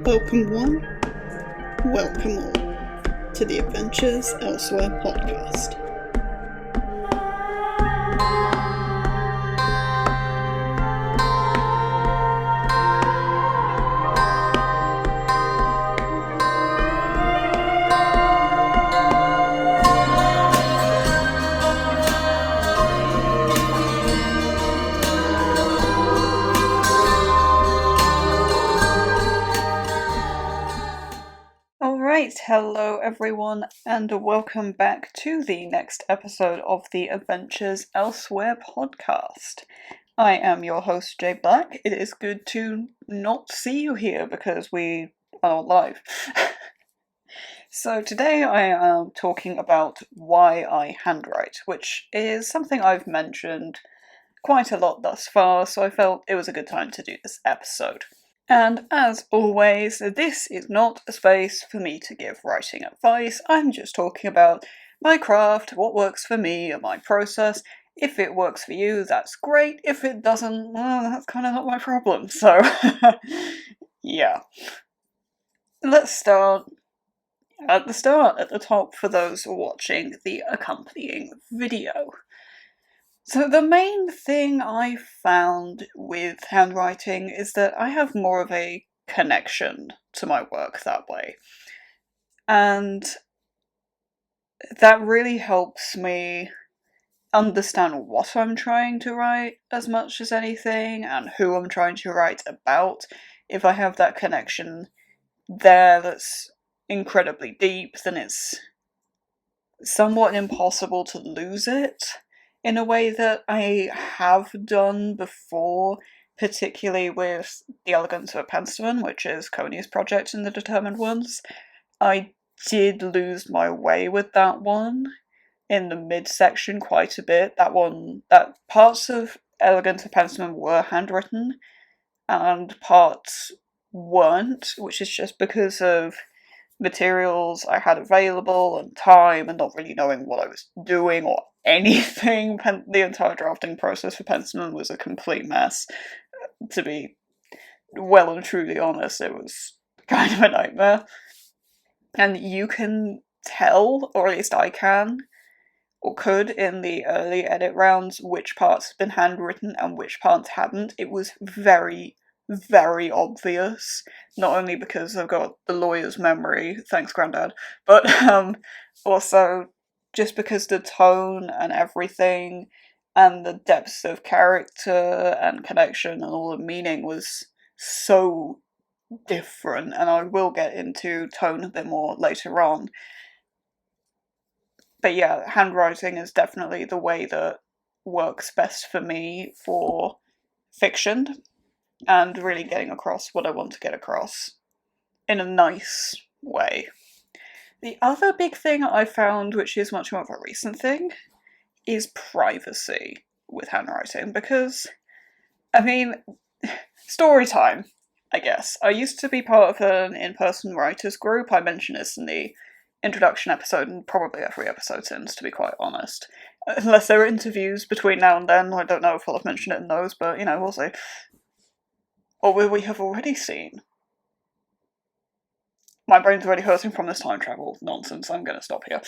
Welcome one, welcome all to the Adventures Elsewhere podcast. Hello everyone, and welcome back to the next episode of the Adventures Elsewhere podcast. I am your host, Jay Black. It is good to not see you here because we are live. So today I am talking about why I handwrite, which is something I've mentioned quite a lot thus far, so I felt it was a good time to do this episode. And as always, this is not a space for me to give writing advice. I'm just talking about my craft, what works for me, and my process. If it works for you, that's great. If it doesn't, well, that's kind of not my problem. So, yeah. Let's start at the top for those watching the accompanying video. So the main thing I found with handwriting is that I have more of a connection to my work that way. And that really helps me understand what I'm trying to write as much as anything, and who I'm trying to write about. If I have that connection there that's incredibly deep, then it's somewhat impossible to lose it. In a way that I have done before, particularly with The Elegance of a Penstemon, which is Coney's project in the Determined Ones. I did lose my way with that one in the midsection quite a bit. That parts of Elegance of Penstemon were handwritten, and parts weren't, which is just because of materials I had available and time and not really knowing what I was doing or anything. The entire drafting process for Penstemon was a complete mess. To be well and truly honest, it was kind of a nightmare. And you can tell, or at least I can, or could in the early edit rounds, which parts had been handwritten and which parts hadn't. It was very, very obvious, not only because I've got the lawyer's memory, thanks Grandad, but also just because the tone and everything and the depth of character and connection and all the meaning was so different, and I will get into tone a bit more later on. But yeah, handwriting is definitely the way that works best for me for fiction, and really getting across what I want to get across in a nice way. The other big thing I found, which is much more of a recent thing, is privacy with handwriting, because, I mean, story time, I guess. I used to be part of an in-person writers group. I mentioned this in the introduction episode, and probably every episode since, to be quite honest. Unless there are interviews between now and then, I don't know if I'll have mentioned it in those, but, we'll see. Or will we have already seen? My brain's already hurting from this time travel nonsense, I'm going to stop here.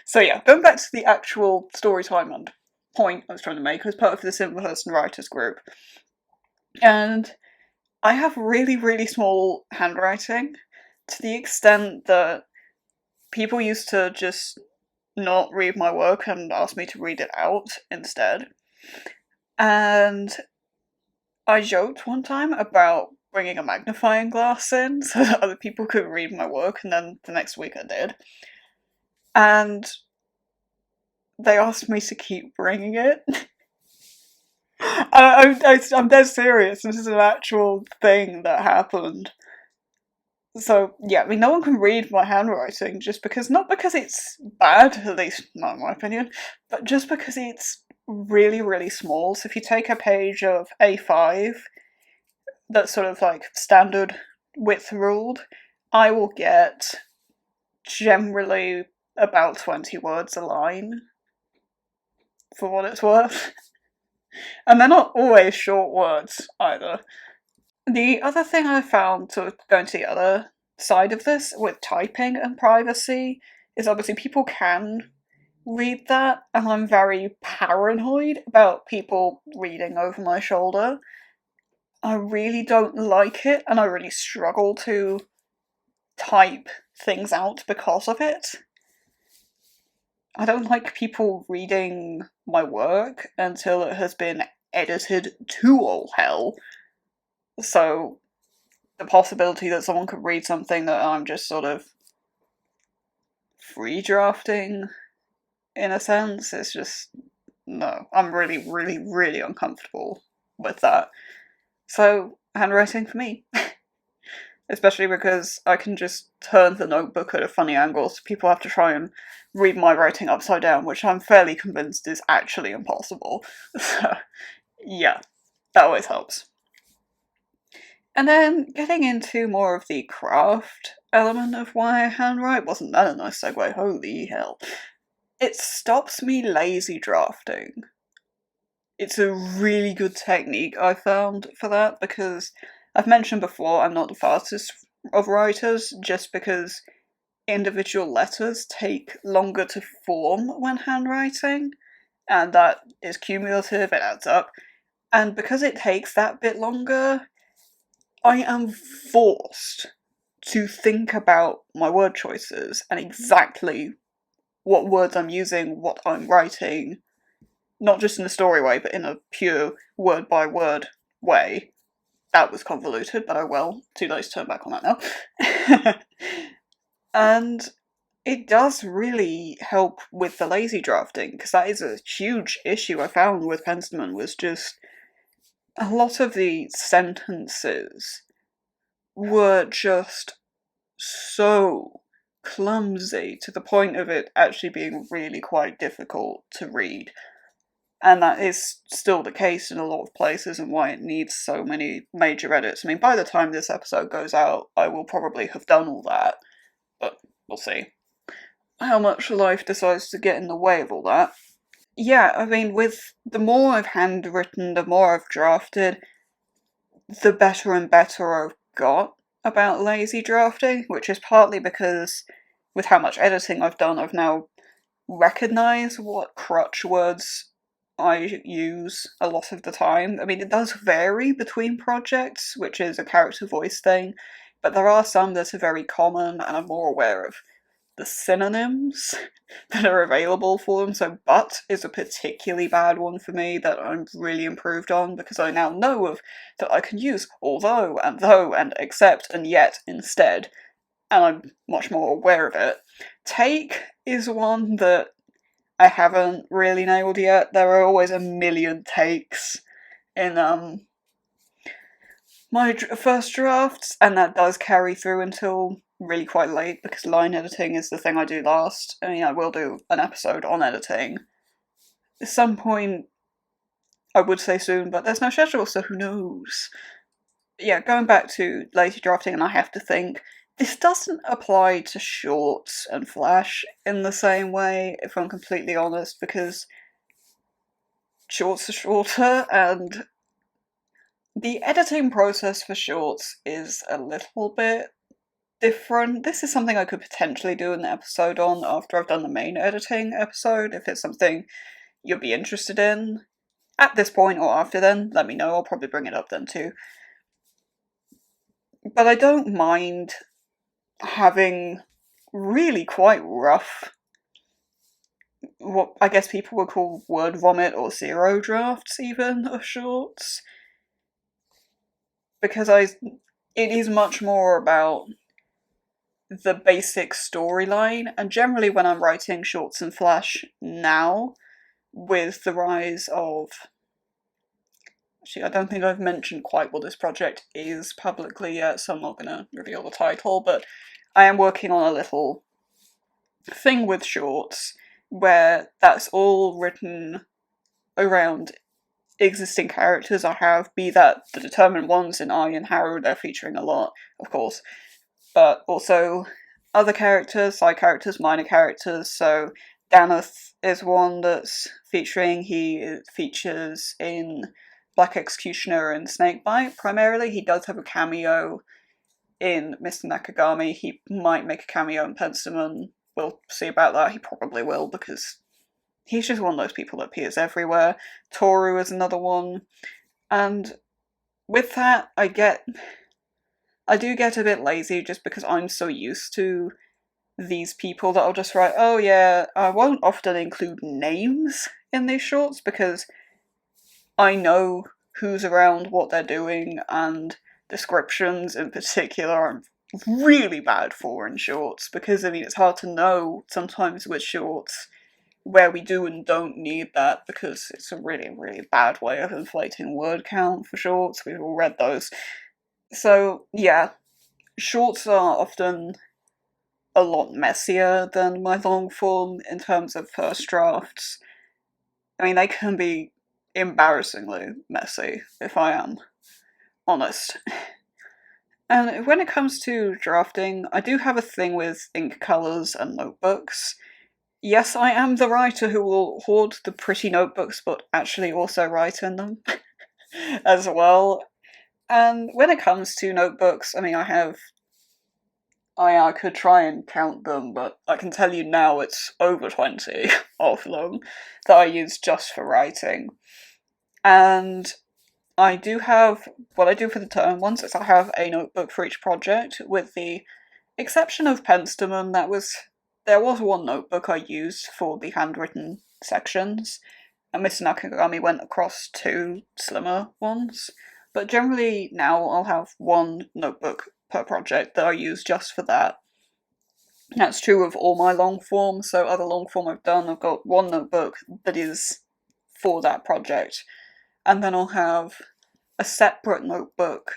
So yeah, going back to the actual story time and point I was trying to make, I was part of this in-person writers group. And I have really, really small handwriting, to the extent that people used to just not read my work and ask me to read it out instead. And I joked one time about bringing a magnifying glass in so that other people could read my work, and then the next week I did. And they asked me to keep bringing it. I'm dead serious, this is an actual thing that happened. So, yeah, no one can read my handwriting just because, not because it's bad, at least not in my opinion, but just because it's really, really small. So if you take a page of A5, that's sort of like standard width ruled, I will get generally about 20 words a line, for what it's worth. And they're not always short words, either. The other thing I found, sort of going to the other side of this, with typing and privacy, is obviously people can read that, and I'm very paranoid about people reading over my shoulder. I really don't like it, and I really struggle to type things out because of it. I don't like people reading my work until it has been edited to all hell. So the possibility that someone could read something that I'm just sort of free drafting, in a sense, is just no. I'm really, really, really uncomfortable with that. So, handwriting for me. Especially because I can just turn the notebook at a funny angle, so people have to try and read my writing upside down, which I'm fairly convinced is actually impossible. So, yeah, that always helps. And then getting into more of the craft element of why I handwrite, wasn't that a nice segue? Holy hell. It stops me lazy drafting. It's a really good technique I found for that, because I've mentioned before I'm not the fastest of writers, just because individual letters take longer to form when handwriting, and that is cumulative, it adds up. And because it takes that bit longer, I am forced to think about my word choices and exactly what words I'm using, what I'm writing, not just in a story way, but in a pure word by word way. That was convoluted, but oh well, too late to turn back on that now. And it does really help with the lazy drafting, because that is a huge issue I found with Penstemon, was just a lot of the sentences were just so clumsy to the point of it actually being really quite difficult to read. And that is still the case in a lot of places, and why it needs so many major edits. I mean, by the time this episode goes out, I will probably have done all that, but we'll see how much life decides to get in the way of all that. Yeah, I mean, with the more I've handwritten, the more I've drafted, the better and better I've got about lazy drafting, which is partly because with how much editing I've done, I've now recognised what crutch words I use a lot of the time. I mean, it does vary between projects, which is a character voice thing, but there are some that are very common, and I'm more aware of the synonyms that are available for them. So but is a particularly bad one for me that I'm really improved on, because I now know of that I can use although and though and except and yet instead, and I'm much more aware of it. Take is one that I haven't really nailed yet. There are always a million takes in my first drafts, and that does carry through until really quite late, because line editing is the thing I do last. I mean, I will do an episode on editing at some point, I would say soon, but there's no schedule, so who knows. Yeah, going back to lazy drafting, and I have to think, this doesn't apply to shorts and flash in the same way, if I'm completely honest, because shorts are shorter, and the editing process for shorts is a little bit different. This is something I could potentially do an episode on after I've done the main editing episode, if it's something you'd be interested in. At this point or after then, let me know, I'll probably bring it up then too. But I don't mind having really quite rough, what I guess people would call word vomit or zero drafts even, of shorts. Because it is much more about the basic storyline, and generally when I'm writing shorts and flash now, with the rise of... Actually, I don't think I've mentioned quite what this project is publicly yet, so I'm not going to reveal the title, but I am working on a little thing with shorts where that's all written around existing characters I have, be that the determined ones in I and Harrow, they're featuring a lot, of course, but also other characters, side characters, minor characters. So Danath is one that's featuring. He features in Black Executioner and Snakebite, primarily. He does have a cameo in Mr. Nakagami. He might make a cameo in Penstemon. We'll see about that. He probably will, because he's just one of those people that appears everywhere. Toru is another one. And with that, I do get a bit lazy just because I'm so used to these people that I'll just write, oh yeah, I won't often include names in these shorts because I know who's around, what they're doing, and descriptions in particular I'm really bad for in shorts, because it's hard to know sometimes with shorts where we do and don't need that, because it's a really, really bad way of inflating word count for shorts. We've all read those. So, yeah, shorts are often a lot messier than my long form in terms of first drafts. They can be embarrassingly messy, if I am honest. And when it comes to drafting, I do have a thing with ink colours and notebooks. Yes, I am the writer who will hoard the pretty notebooks, but actually also write in them as well. And when it comes to notebooks, I could try and count them, but I can tell you now it's over 20 of them that I use just for writing. And I do have, what I do for the term ones is I have a notebook for each project, with the exception of Penstemon. There was one notebook I used for the handwritten sections, and Mr. Nakagami went across 2 slimmer ones. But generally now I'll have one notebook per project that I use just for that. That's true of all my long form, so other long form I've done, I've got one notebook that is for that project. And then I'll have a separate notebook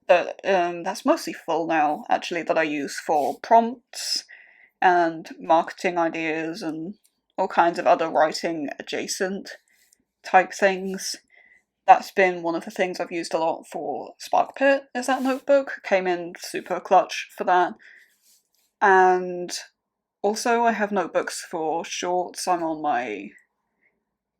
that's mostly full now, actually, that I use for prompts and marketing ideas and all kinds of other writing adjacent type things. That's been one of the things I've used a lot for Spark Pit, is that notebook. Came in super clutch for that. And also I have notebooks for shorts. I'm on my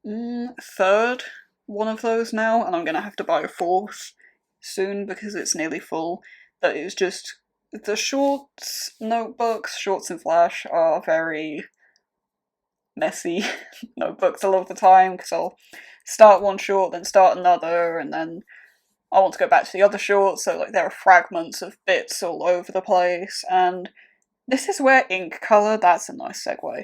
3rd one of those now, and I'm going to have to buy a 4th soon because it's nearly full. That is just, the shorts notebooks, shorts and Flash, are very messy notebooks a lot of the time, because I'll start one short, then start another, and then I want to go back to the other short, so there are fragments of bits all over the place, and this is where ink colour, that's a nice segue,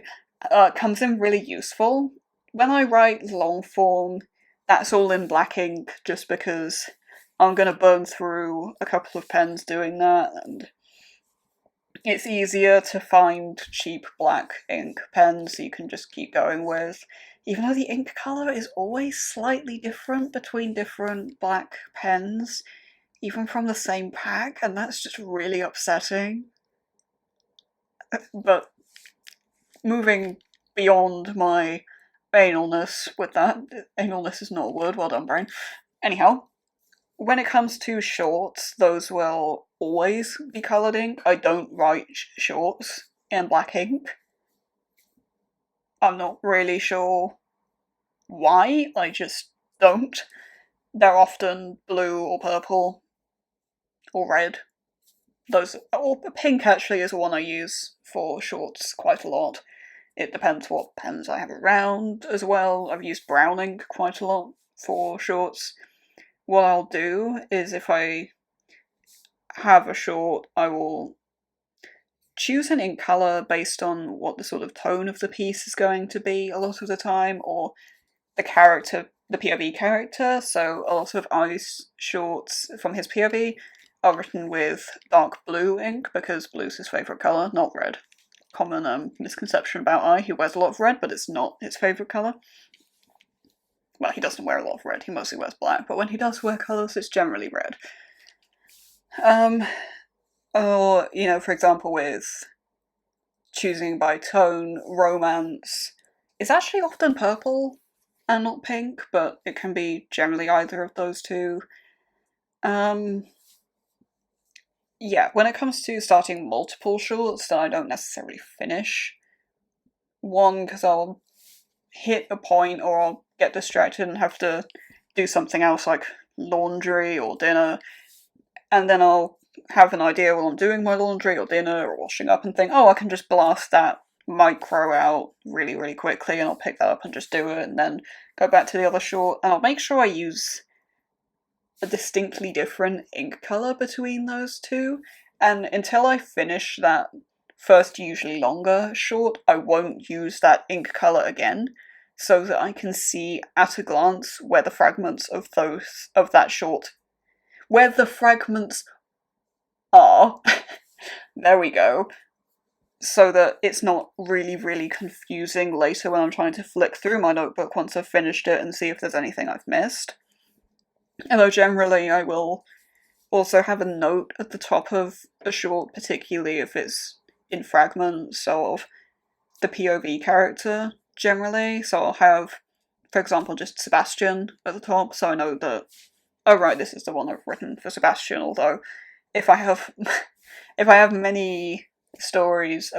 comes in really useful. When I write long form, that's all in black ink, just because I'm going to burn through a couple of pens doing that, and it's easier to find cheap black ink pens you can just keep going with, even though the ink colour is always slightly different between different black pens, even from the same pack, and that's just really upsetting. But moving beyond my analness with that, analness is not a word, well done brain. Anyhow, when it comes to shorts, those will always be coloured ink. I don't write shorts in black ink. I'm not really sure why, I just don't. They're often blue or purple or red. Or pink actually is one I use for shorts quite a lot. It depends what pens I have around as well. I've used brown ink quite a lot for shorts. What I'll do is, if I have a short, I will choose an ink colour based on what the sort of tone of the piece is going to be a lot of the time, or the POV character. So a lot of I's shorts from his POV are written with dark blue ink, because blue's his favourite colour, not red. Common misconception about I. He wears a lot of red, but it's not his favourite colour. Well, he doesn't wear a lot of red, he mostly wears black, but when he does wear colours, it's generally red. Or, for example, with choosing by tone, romance is actually often purple and not pink, but it can be generally either of those two. Yeah, when it comes to starting multiple shorts that I don't necessarily finish, one, because I'll hit a point or I'll get distracted and have to do something else like laundry or dinner, and then I'll have an idea while I'm doing my laundry or dinner or washing up and think, oh, I can just blast that micro out really, really quickly, and I'll pick that up and just do it, and then go back to the other short, and I'll make sure I use a distinctly different ink colour between those two, and until I finish that first, usually longer short, I won't use that ink colour again, so that I can see at a glance where the fragments of that short, where the fragments are, there we go, so that it's not really, really confusing later when I'm trying to flick through my notebook once I've finished it and see if there's anything I've missed. Although generally I will also have a note at the top of a short, particularly if it's in fragments of the POV character, generally. So I'll have, for example, just Sebastian at the top, so I know that, oh right, this is the one I've written for Sebastian, although if I have many stories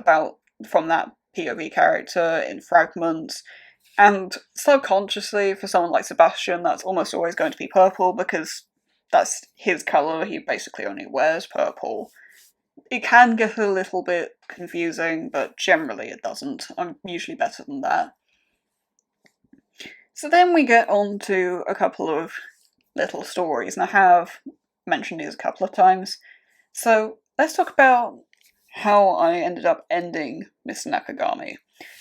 from that POV character in fragments, and subconsciously for someone like Sebastian that's almost always going to be purple because that's his colour, he basically only wears purple. It can get a little bit confusing, but generally it doesn't. I'm usually better than that. So then we get on to a couple of little stories, and I have mentioned these a couple of times. So let's talk about how I ended up ending Mr. Nakagami.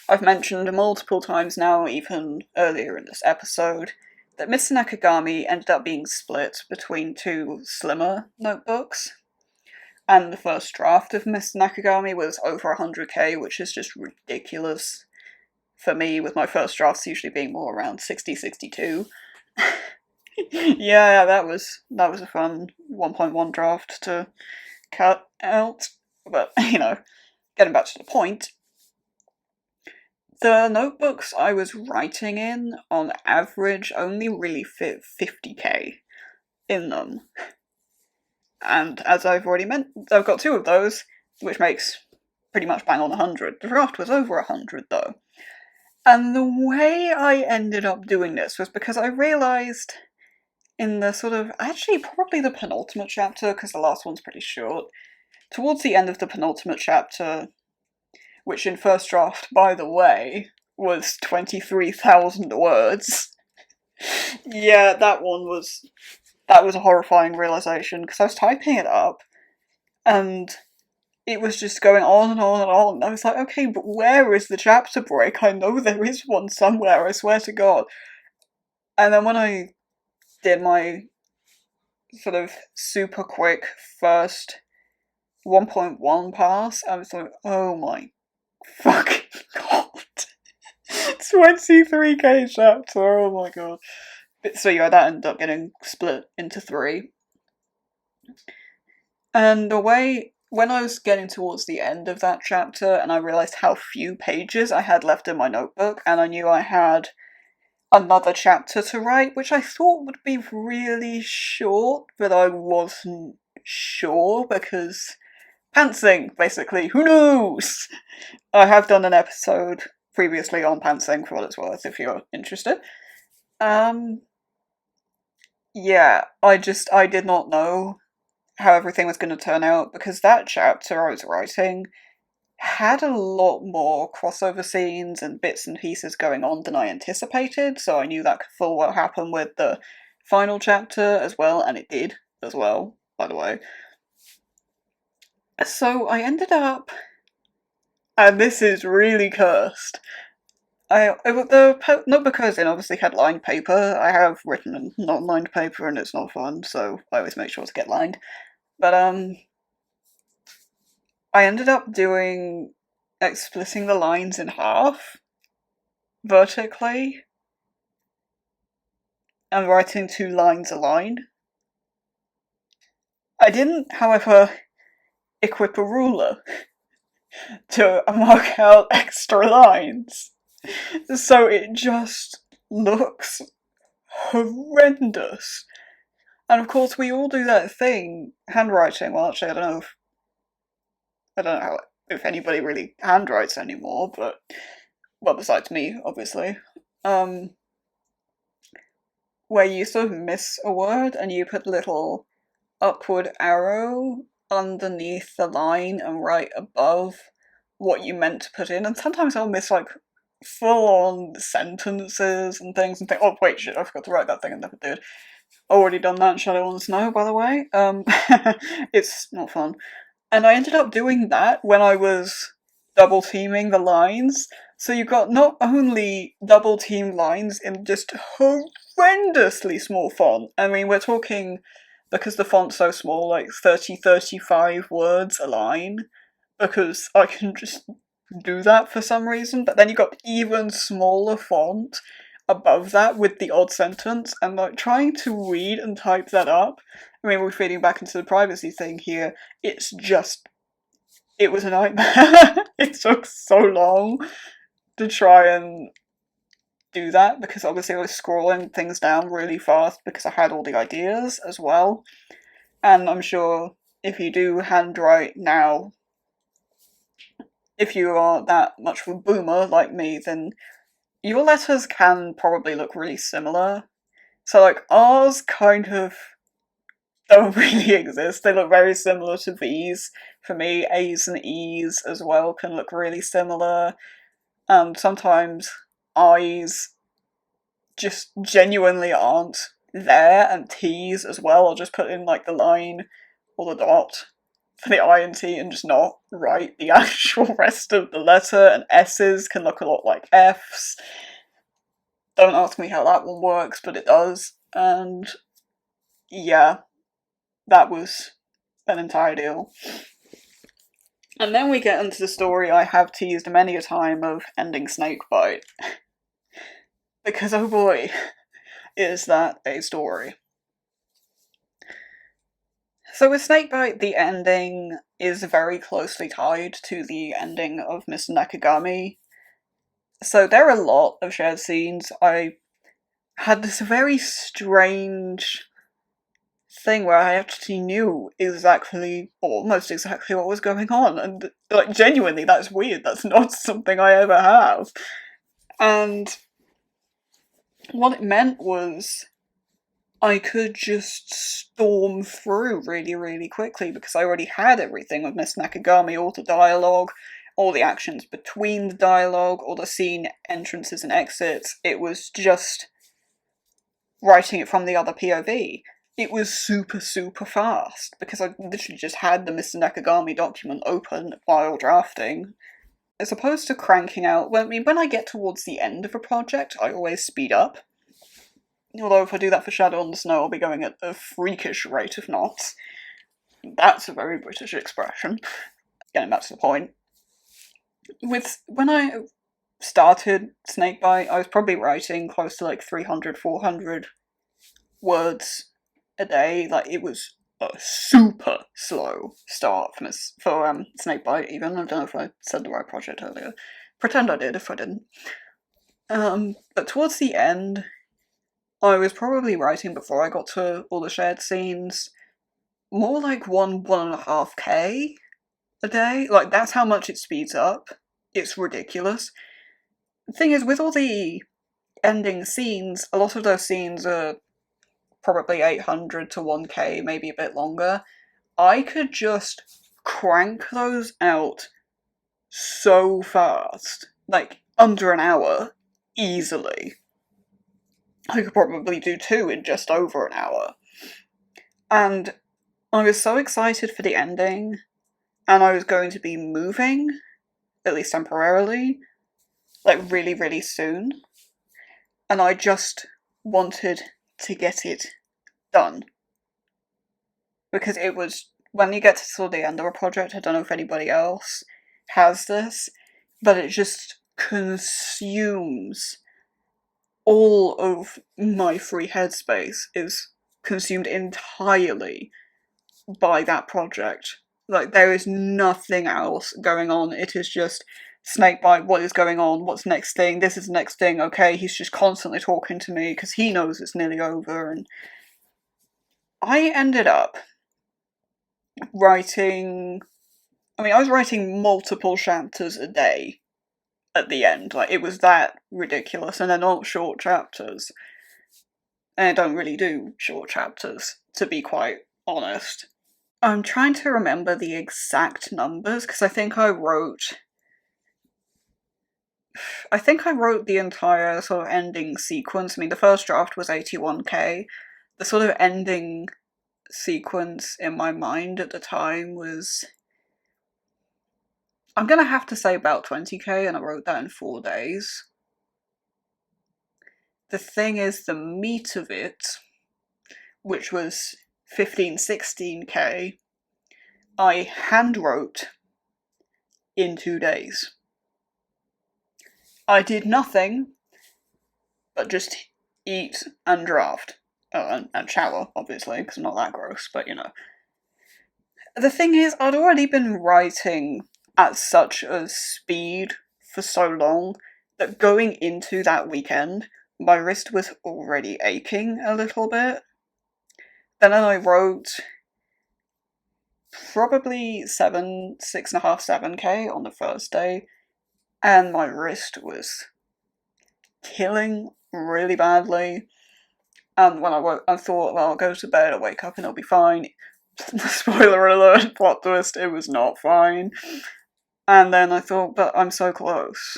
I've mentioned multiple times now, even earlier in this episode, that Mr. Nakagami ended up being split between two slimmer notebooks. And the first draft of Mr. Nakagami was over 100k, which is just ridiculous for me, with my first drafts usually being more around 60, 62. Yeah, that was a fun 1.1 draft to cut out, but, getting back to the point, the notebooks I was writing in, on average, only really fit 50k in them. And as I've already mentioned, I've got two of those, which makes pretty much bang on 100. The draft was over 100, though. And the way I ended up doing this was because I realised in the sort of, actually probably the penultimate chapter, because the last one's pretty short, towards the end of the penultimate chapter, which in first draft, by the way, was 23,000 words. Yeah, that was a horrifying realisation, because I was typing it up, and it was just going on and on and on, and I was like, okay, but where is the chapter break? I know there is one somewhere, I swear to God. And then when I did my sort of super quick first 1.1 pass, I was like, oh my fucking God. 23k chapter, oh my God. So yeah, that ended up getting split into 3. And the way, when I was getting towards the end of that chapter and I realised how few pages I had left in my notebook, and I knew I had another chapter to write, which I thought would be really short, but I wasn't sure because pantsing, basically, who knows? I have done an episode previously on pantsing, for what it's worth, if you're interested. Yeah, I did not know how everything was going to turn out, because that chapter I was writing had a lot more crossover scenes and bits and pieces going on than I anticipated, so I knew that could full well happen with the final chapter as well, and it did as well, by the way. So I ended up, and this is really cursed, the notebook I was in obviously had lined paper. I have written in non-lined paper and it's not fun, so I always make sure to get lined. But I ended up splitting the lines in half, vertically, and writing 2 lines a line. I didn't, however, equip a ruler to mark out extra lines, so it just looks horrendous. And of course we all do that thing, handwriting, well actually I don't know if anybody really handwrites anymore, but, well, besides me, obviously. where you sort of miss a word and you put a little upward arrow underneath the line and right above what you meant to put in, and sometimes I'll miss like full-on sentences and things and think, oh wait, shit, I forgot to write that thing and never did. Already done that in Shadow on the Snow, by the way. It's not fun. And I ended up doing that when I was double teaming the lines. So you got not only double team lines in just horrendously small font. I mean, we're talking, because the font's so small, like 35 words a line, because I can just do that for some reason. But then you got even smaller font above that with the odd sentence, and like trying to read and type that up. I mean, we're feeding back into the privacy thing here. It was a nightmare. It took so long to try and do that, because obviously I was scrolling things down really fast because I had all the ideas as well. And I'm sure if you do handwrite now, if you are that much of a boomer like me, then your letters can probably look really similar. So like ours kind of don't really exist. They look very similar to these. For me, A's and E's as well can look really similar. And sometimes I's just genuinely aren't there, and T's as well. I'll just put in like the line or the dot for the I and T and just not write the actual rest of the letter, and S's can look a lot like F's. Don't ask me how that one works, but it does. And yeah, that was an entire deal. And then we get into the story I have teased many a time of ending Snakebite. Because oh boy, is that a story. So with Snakebite, the ending is very closely tied to the ending of Mr. Nakagami. So there are a lot of shared scenes. I had this very strange thing where I actually knew exactly, or almost exactly, what was going on, and like genuinely, that's weird. That's not something I ever have. And what it meant was I could just storm through really, really quickly because I already had everything with Miss Nakagami, all the dialogue, all the actions between the dialogue, all the scene entrances and exits. It was just writing it from the other POV. It was super, super fast because I literally just had the Mr. Nakagami document open while drafting. As opposed to cranking out, when I get towards the end of a project, I always speed up. Although if I do that for Shadow on the Snow, I'll be going at a freakish rate of knots. That's a very British expression. Getting back to the point. When I started Snakebite, I was probably writing close to like 300, 400 words a day. Like, it was a super slow start for Snakebite, even. I don't know if I said the right project earlier. Pretend I did if I didn't. But towards the end, I was probably writing, before I got to all the shared scenes, more like 1.5k a day. Like, that's how much it speeds up. It's ridiculous. The thing is, with all the ending scenes, a lot of those scenes are probably 800 to 1k, maybe a bit longer. I could just crank those out so fast. Like, under an hour, easily. I could probably do 2 in just over an hour. And I was so excited for the ending, and I was going to be moving, at least temporarily, like really, really soon. And I just wanted to get it done. Because it was, when you get to sort of the end of a project, I don't know if anybody else has this, but it just consumes all of my free headspace, is consumed entirely by that project. Like, there is nothing else going on. It is just Snakebite, what is going on, what's next thing, this is the next thing, okay, he's just constantly talking to me because he knows it's nearly over. And I ended up writing, I was writing multiple chapters a day at the end. Like, it was that ridiculous, and they're not short chapters. and I don't really do short chapters, to be quite honest. I'm trying to remember the exact numbers, because I think I wrote the entire sort of ending sequence. I mean, the first draft was 81k. The sort of ending sequence in my mind at the time was, I'm gonna have to say about 20k, and I wrote that in 4 days. The thing is, the meat of it, which was 16k, I handwrote in 2 days. I did nothing but just eat and draft. And shower, obviously, because I'm not that gross, but you know. The thing is, I'd already been writing at such a speed for so long that going into that weekend, my wrist was already aching a little bit. Then I wrote probably 6.5, 7k on the first day, and my wrist was killing really badly. And when I woke, I thought, well, I'll go to bed, I'll wake up and it'll be fine. Spoiler alert, plot twist, it was not fine. And then I thought, but I'm so close.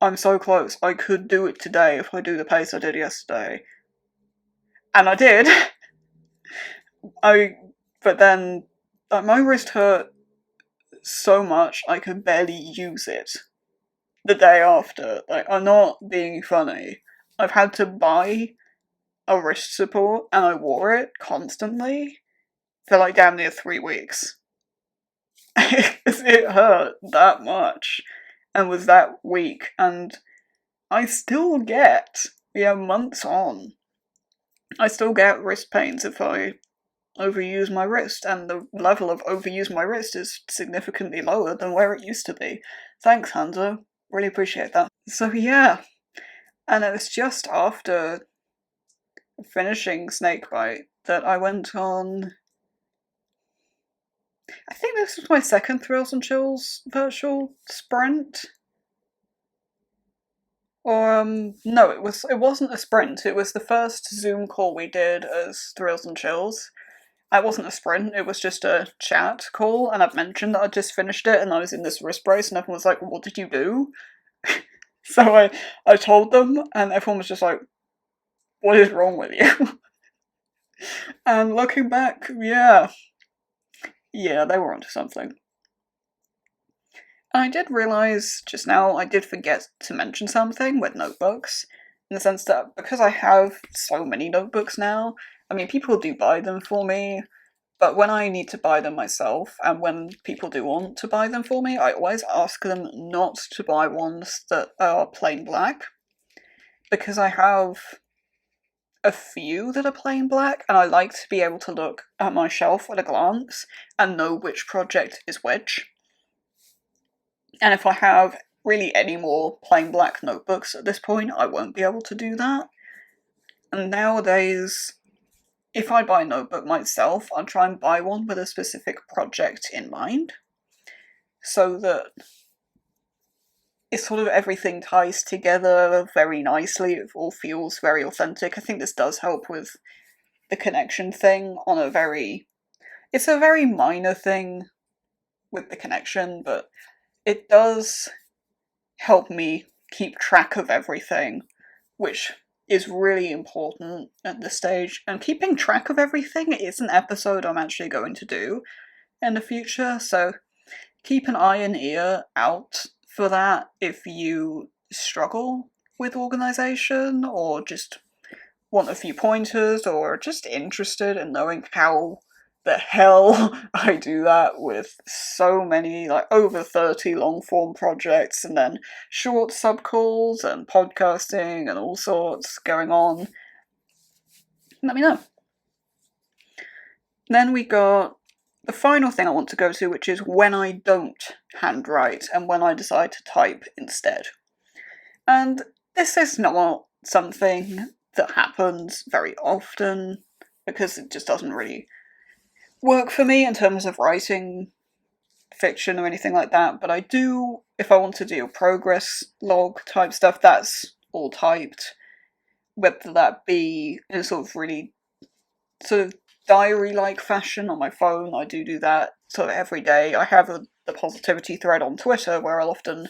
I'm so close. I could do it today if I do the pace I did yesterday. And I did. But then my wrist hurt so much I could barely use it the day after. Like, I'm not being funny. I've had to buy a wrist support, and I wore it constantly for like damn near 3 weeks. It hurt that much, and was that weak, and I still get, months on, I still get wrist pains if I overuse my wrist, and the level of overuse my wrist is significantly lower than where it used to be. Thanks, Hanzo. Really appreciate that. So yeah, and it was just after finishing Snakebite that I went on, I think this was my second Thrills and Chills virtual sprint. Or, no, it wasn't a sprint, it was the first Zoom call we did as Thrills and Chills. It wasn't a sprint, it was just a chat call, and I've mentioned that I just finished it and I was in this wrist brace, and everyone was like, what did you do? So I told them, and everyone was just like, what is wrong with you? And looking back, yeah, they were onto something. I did realise just now I did forget to mention something with notebooks, in the sense that because I have so many notebooks now, I mean, people do buy them for me, but when I need to buy them myself, and when people do want to buy them for me, I always ask them not to buy ones that are plain black, because I have a few that are plain black, and I like to be able to look at my shelf at a glance and know which project is which. And if I have really any more plain black notebooks at this point, I won't be able to do that. And nowadays, if I buy a notebook myself, I'll try and buy one with a specific project in mind, so that it's sort of everything ties together very nicely, it all feels very authentic. I think this does help with the connection thing on it's a very minor thing with the connection, but it does help me keep track of everything, which is really important at this stage. And keeping track of everything is an episode I'm actually going to do in the future, so keep an eye and ear out for that if you struggle with organisation, or just want a few pointers, or just interested in knowing how the hell I do that with so many, like over 30 long form projects, and then short subcalls and podcasting and all sorts going on. Let me know. Then we got the final thing I want to go to, which is when I don't handwrite and when I decide to type instead. And this is not something that happens very often, because it just doesn't really work for me in terms of writing fiction or anything like that, but I do, if I want to do progress log type stuff, that's all typed. whether that be in a sort of really sort of diary-like fashion on my phone. I do that sort of every day. I have the positivity thread on Twitter where I'll often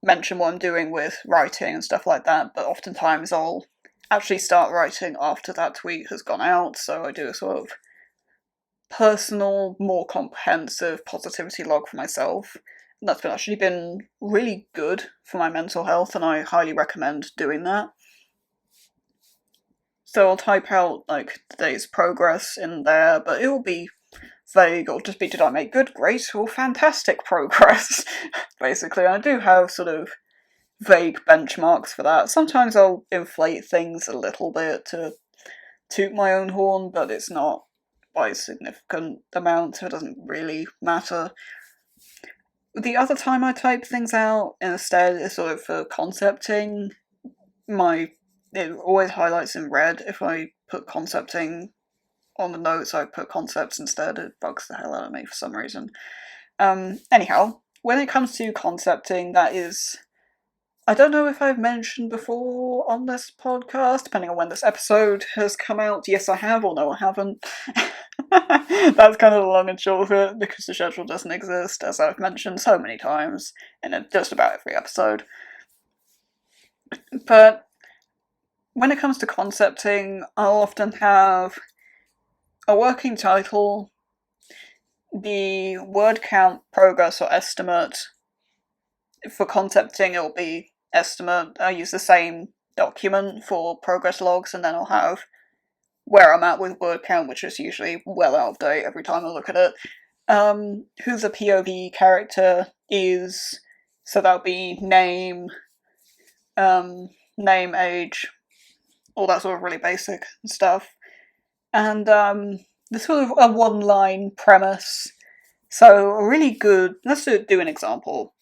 mention what I'm doing with writing and stuff like that, but oftentimes I'll actually start writing after that tweet has gone out, so I do a sort of personal, more comprehensive positivity log for myself. And that's actually been really good for my mental health, and I highly recommend doing that. So I'll type out, like, today's progress in there, but it will be vague. It'll just be, did I make good, great, or fantastic progress? Basically, I do have sort of vague benchmarks for that. Sometimes I'll inflate things a little bit to toot my own horn, but it's not by a significant amount, so it doesn't really matter. The other time I type things out instead is sort of for concepting. It always highlights in red if I put concepting on the notes. I put concepts instead. It bugs the hell out of me for some reason. Anyhow, when it comes to concepting, that is, I don't know if I've mentioned before on this podcast, depending on when this episode has come out. Yes, I have, or no, I haven't. That's kind of the long and short of it, because the schedule doesn't exist, as I've mentioned so many times in just about every episode. But when it comes to concepting, I'll often have a working title, the word count, progress, or estimate. For concepting, it'll be estimate. I use the same document for progress logs, and then I'll have where I'm at with word count, which is usually well out of date every time I look at it. Who the POV character is, so that'll be name, age, all that sort of really basic stuff. And the sort of a one-line premise. So a really good, let's do an example.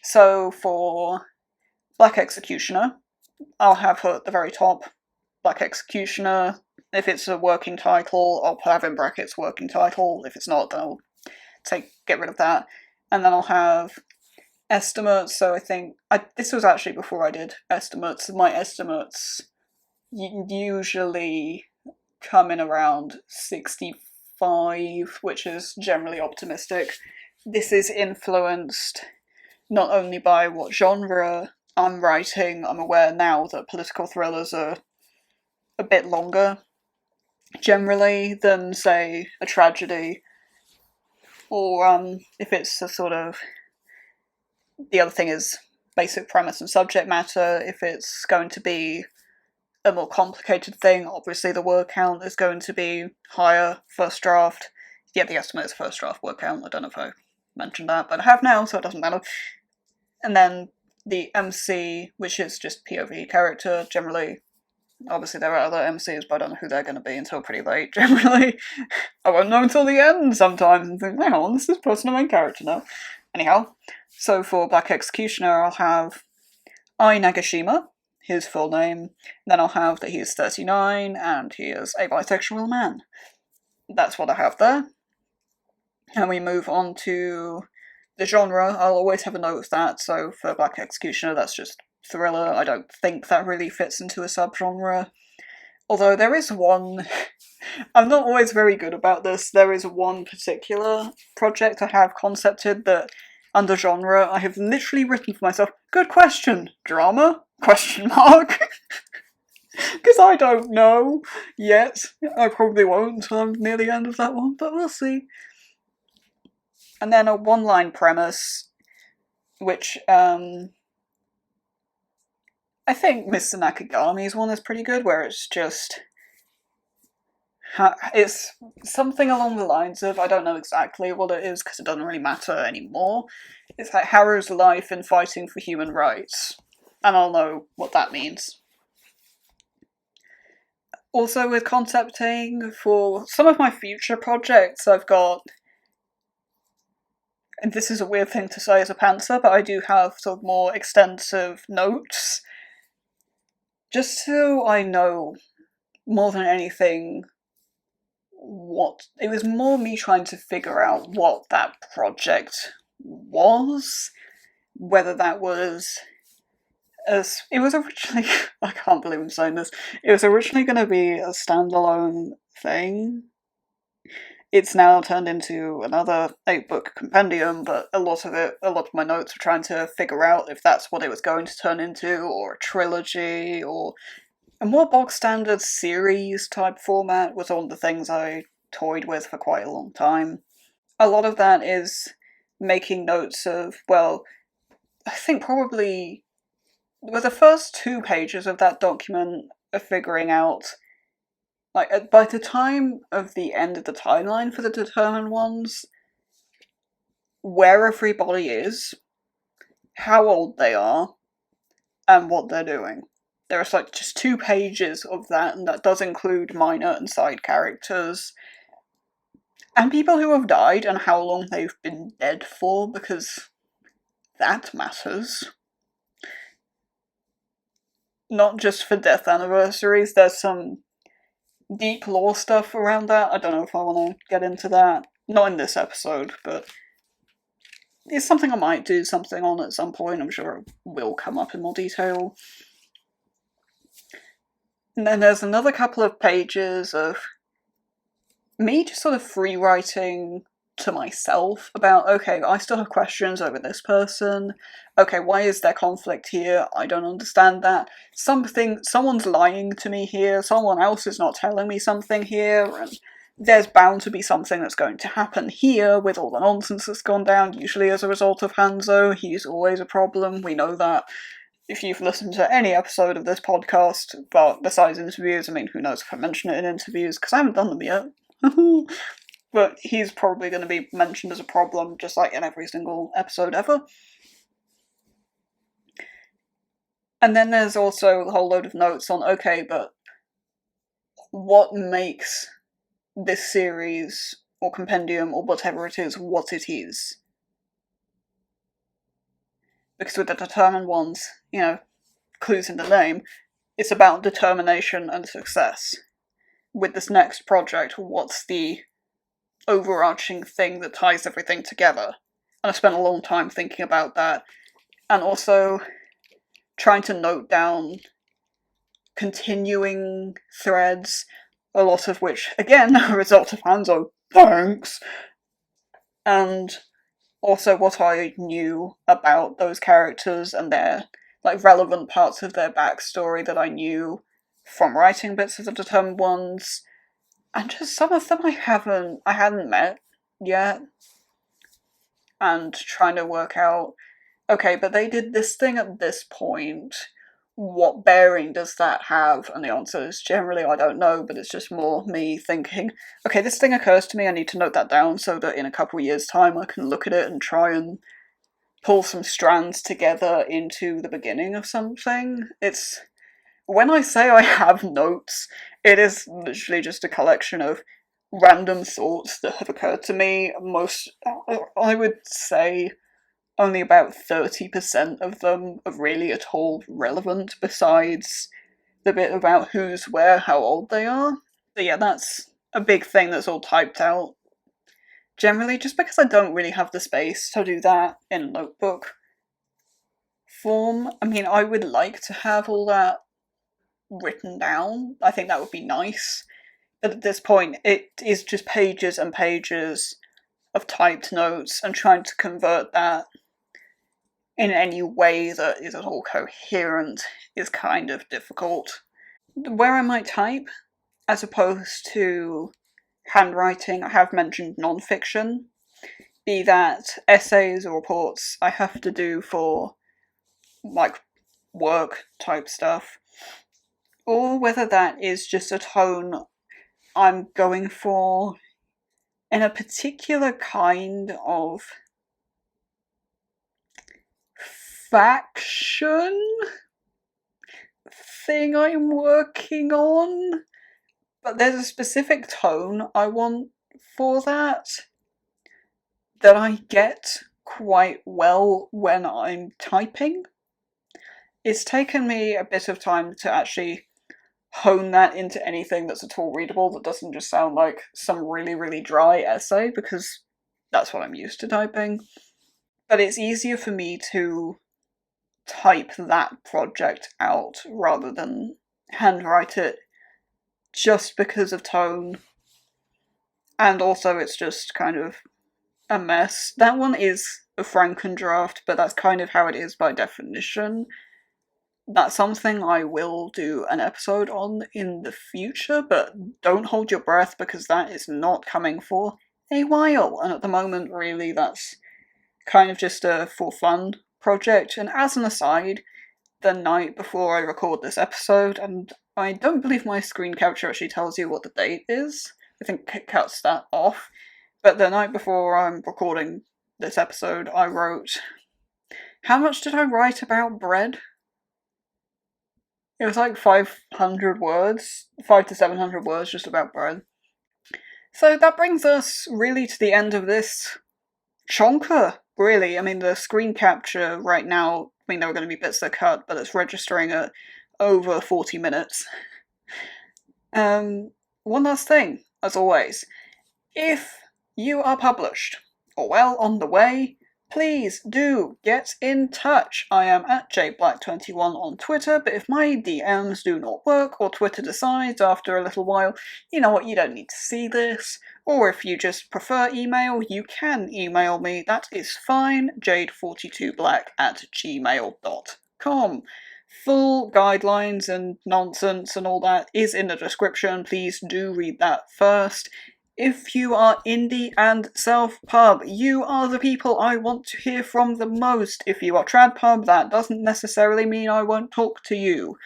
So for Black Executioner, I'll have her at the very top, Black Executioner. If it's a working title, I'll have in brackets working title. If it's not, then I'll get rid of that. And then I'll have estimates. So I think this was actually before I did estimates. My estimates usually come in around 65, which is generally optimistic. This is influenced not only by what genre I'm writing. I'm aware now that political thrillers are a bit longer, generally, than, say, a tragedy. Or if it's a sort of... The other thing is basic premise and subject matter. If it's going to be a more complicated thing, obviously the word count is going to be higher. First draft. Yeah, the estimate is first draft word count. I don't know if I mentioned that, but I have now, so it doesn't matter. And then the MC, which is just POV character, generally. Obviously there are other MCs, but I don't know who they're going to be until pretty late, generally. I won't know until the end sometimes, and think, hang on, this is person main character now. Anyhow, so for Black Executioner, I'll have Ai Nagashima, his full name. Then I'll have that he is 39, and he is a bisexual man. That's what I have there. And we move on to the genre. I'll always have a note of that, so for Black Executioner, that's just thriller. I don't think that really fits into a subgenre. Although there is one... I'm not always very good about this. There is one particular project I have concepted that, under genre, I have literally written for myself, good question, drama? Question mark? Because I don't know yet. I probably won't until I'm near the end of that one, but we'll see. And then a one-line premise, which, I think Mr. Nakagami's one is pretty good, where it's just... It's something along the lines of, I don't know exactly what it is, because it doesn't really matter anymore. It's like Haru's life in fighting for human rights. And I'll know what that means. Also with concepting, for some of my future projects, I've got... And this is a weird thing to say as a pantser, but I do have sort of more extensive notes. Just so I know, more than anything, it was more me trying to figure out what that project was. Whether that was as it was originally, I can't believe I'm saying this, it was originally going to be a standalone thing. It's now turned into another 8-book compendium, but a lot of my notes are trying to figure out if that's what it was going to turn into, or a trilogy, or a more bog standard series type format was one of the things I toyed with for quite a long time. A lot of that is making notes of, well, I think probably the first 2 pages of that document are figuring out, like, by the time of the end of the timeline for the determined ones, where everybody is, how old they are, and what they're doing. There's like just 2 pages of that, and that does include minor and side characters, and people who have died and how long they've been dead for, because that matters. Not just for death anniversaries, there's some deep lore stuff around that. I don't know if I want to get into that. Not in this episode, but it's something I might do something on at some point. I'm sure it will come up in more detail. And then there's another couple of pages of me just sort of free writing to myself about, okay, I still have questions over this person. Okay, why is there conflict here? I don't understand that. Someone's lying to me here, someone else is not telling me something here, and there's bound to be something that's going to happen here with all the nonsense that's gone down, usually as a result of Hanzo. He's always a problem, we know that. If you've listened to any episode of this podcast, well, besides interviews, I mean, who knows if I mention it in interviews, because I haven't done them yet. But he's probably going to be mentioned as a problem, just like in every single episode ever. And then there's also a whole load of notes on, okay, but what makes this series, or compendium, or whatever it is, what it is? Because with the determined ones, clues in the name, it's about determination and success. With this next project, what's the overarching thing that ties everything together? And I spent a long time thinking about that, and also trying to note down continuing threads, a lot of which, again, are a result of Hanzo, thanks, and also what I knew about those characters and their, like, relevant parts of their backstory that I knew from writing bits of the determined ones, and just some of them I hadn't met yet, and trying to work out, okay, but they did this thing at this point, what bearing does that have? And the answer is generally I don't know, but it's just more me thinking, okay, this thing occurs to me, I need to note that down so that in a couple of years' time I can look at it and try and pull some strands together into the beginning of something. It's, when I say I have notes, it is literally just a collection of random thoughts that have occurred to me. I would say only about 30% of them are really at all relevant, besides the bit about who's where, how old they are. So yeah, that's a big thing that's all typed out. Generally, just because I don't really have the space to do that in a notebook form. I mean, I would like to have all that written down. I think that would be nice. But at this point, it is just pages and pages of typed notes, and trying to convert that in any way that is at all coherent is kind of difficult. Where I might type, as opposed to handwriting, I have mentioned non-fiction, be that essays or reports I have to do for, like, work type stuff, or whether that is just a tone I'm going for in a particular kind of faction thing I'm working on. But there's a specific tone I want for that I get quite well when I'm typing. It's taken me a bit of time to actually hone that into anything that's at all readable that doesn't just sound like some really, really dry essay, because that's what I'm used to typing. But it's easier for me to type that project out rather than handwrite it, just because of tone. And also it's just kind of a mess. That one is a Franken-draft, but that's kind of how it is by definition. That's something I will do an episode on in the future, but don't hold your breath because that is not coming for a while. And at the moment, really, that's kind of just a for fun project. And as an aside, the night before I record this episode, and I don't believe my screen capture actually tells you what the date is. I think it cuts that off. But the night before I'm recording this episode, I wrote... How much did I write about bread? It was like 500 words, 500 to 700 words just about bread. So that brings us really to the end of this chonker, really. I mean, the screen capture right now, I mean, there are going to be bits that are cut, but it's registering at over 40 minutes. One last thing, as always. If you are published, or well on the way, please do get in touch. I am at jblack21 on Twitter, but if my DMs do not work, or Twitter decides after a little while, you know what, you don't need to see this, or if you just prefer email, you can email me, that is fine, jade42black@gmail.com. Full guidelines and nonsense and all that is in the description, please do read that first. If you are indie and self-pub, you are the people I want to hear from the most. If you are trad-pub, that doesn't necessarily mean I won't talk to you.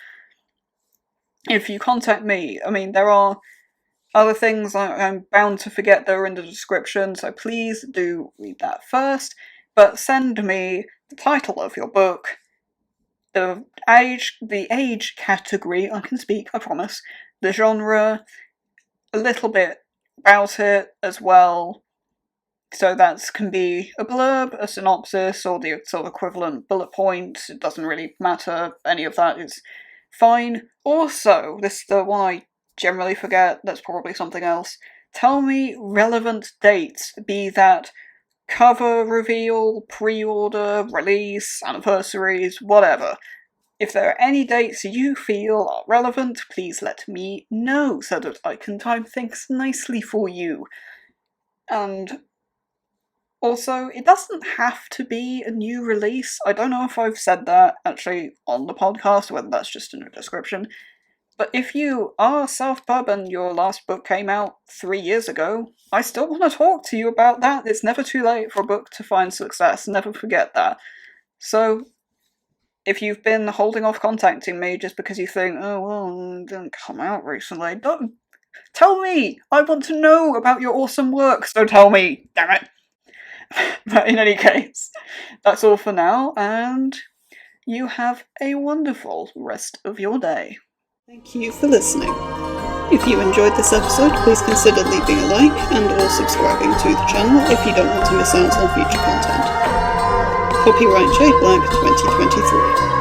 If you contact me, I mean, there are other things I'm bound to forget that are in the description, so please do read that first. But send me the title of your book, the age category, I can speak, I promise, the genre, a little bit about it as well, so that can be a blurb, a synopsis, or the sort of equivalent bullet point. It doesn't really matter, any of that is fine. Also, this is the one I generally forget, that's probably something else. Tell me relevant dates, be that cover reveal, pre-order, release, anniversaries, whatever. If there are any dates you feel are relevant, please let me know so that I can time things nicely for you. And also, it doesn't have to be a new release. I don't know if I've said that actually on the podcast, whether that's just in the description. But if you are self-pub and your last book came out 3 years ago, I still want to talk to you about that. It's never too late for a book to find success, never forget that. So, if you've been holding off contacting me just because you think, oh, well, it didn't come out recently, don't tell me! I want to know about your awesome work, so tell me, damn it! But in any case, that's all for now, and you have a wonderful rest of your day. Thank you for listening. If you enjoyed this episode, please consider leaving a like and or subscribing to the channel if you don't want to miss out on future content. Copyright Jade Black 2023.